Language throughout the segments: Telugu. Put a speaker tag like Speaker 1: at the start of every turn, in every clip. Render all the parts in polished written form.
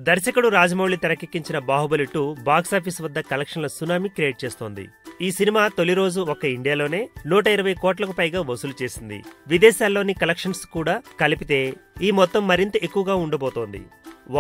Speaker 1: దర్శకుడు రాజమౌళి తెరకెక్కించిన బాహుబలి 2 బాక్సాఫీస్ వద్ద కలెక్షన్ల సునామీ క్రియేట్ చేస్తోంది. ఈ సినిమా తొలి రోజు ఒక్క ఇండియాలోనే 120 కోట్లకు పైగా వసూలు చేసింది. విదేశాల్లోని కలెక్షన్స్ కూడా కలిపితే ఈ మొత్తం మరింత ఎక్కువగా ఉండబోతోంది.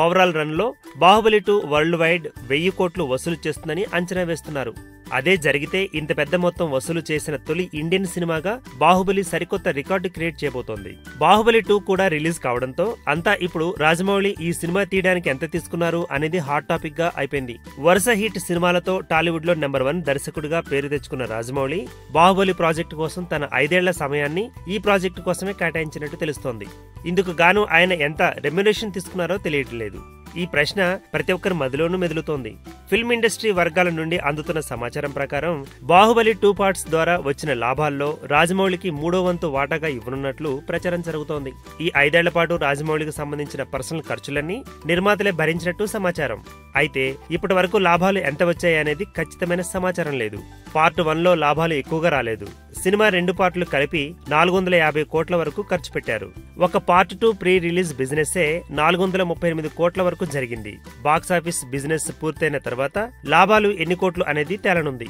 Speaker 1: ఓవరాల్ రన్ లో బాహుబలి 2 వరల్డ్ వైడ్ 1000 కోట్లు వసూలు చేస్తుందని అంచనా వేస్తున్నారు. అదే జరిగితే ఇంత పెద్ద మొత్తం వసూలు చేసిన తొలి ఇండియన్ సినిమాగా బాహుబలి సరికొత్త రికార్డు క్రియేట్ చేయబోతోంది. బాహుబలి 2 కూడా రిలీజ్ కావడంతో అంతా ఇప్పుడు రాజమౌళి ఈ సినిమా తీయడానికి ఎంత తీసుకున్నారు అనేది హాట్ టాపిక్ గా అయిపోయింది. వరుస హిట్ సినిమాలతో టాలీవుడ్ లో నెంబర్ 1 దర్శకుడిగా పేరు తెచ్చుకున్న రాజమౌళి బాహుబలి ప్రాజెక్టు కోసం తన 5 ఏళ్ల సమయాన్ని ఈ ప్రాజెక్టు కోసమే కేటాయించినట్టు తెలుస్తోంది. ఇందుకు గాను ఆయన ఎంత రెమ్యునరేషన్ తీసుకున్నారో తెలియట్లేదు. ఈ ప్రశ్న ప్రతి ఒక్కరి మదిలోనూ మెదులుతోంది. ఫిల్మ్ ఇండస్ట్రీ వర్గాల నుండి అందుతున్న సమాచారం ప్రకారం బాహుబలి 2 పార్ట్స్ ద్వారా వచ్చిన లాభాల్లో రాజమౌళికి 3వ వంతు వాటాగా ఇవ్వనున్నట్లు ప్రచారం జరుగుతోంది. ఈ 5 ఏళ్ల పాటు రాజమౌళికి సంబంధించిన పర్సనల్ ఖర్చులన్నీ నిర్మాతలే భరించినట్టు సమాచారం. అయితే ఇప్పటి వరకు లాభాలు ఎంత వచ్చాయి అనేది ఖచ్చితమైన సమాచారం లేదు. పార్ట్ 1లో లాభాలు ఎక్కువగా రాలేదు. సినిమా 2 పార్ట్లు కలిపి 450 కోట్ల వరకు ఖర్చు పెట్టారు. ఒక పార్ట్ 2 ప్రీ రిలీజ్ బిజినెస్సే 438 కోట్ల వరకు జరిగింది. బాక్సాఫీస్ బిజినెస్ పూర్తయిన తర్వాత లాభాలు ఎన్ని కోట్లు అనేది తేలనుంది.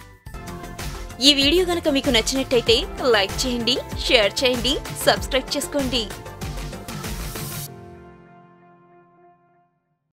Speaker 2: ఈ వీడియో గనుక మీకు నచ్చినట్టయితే లైక్ చేయండి, షేర్ చేయండి, సబ్స్క్రైబ్ చేసుకోండి.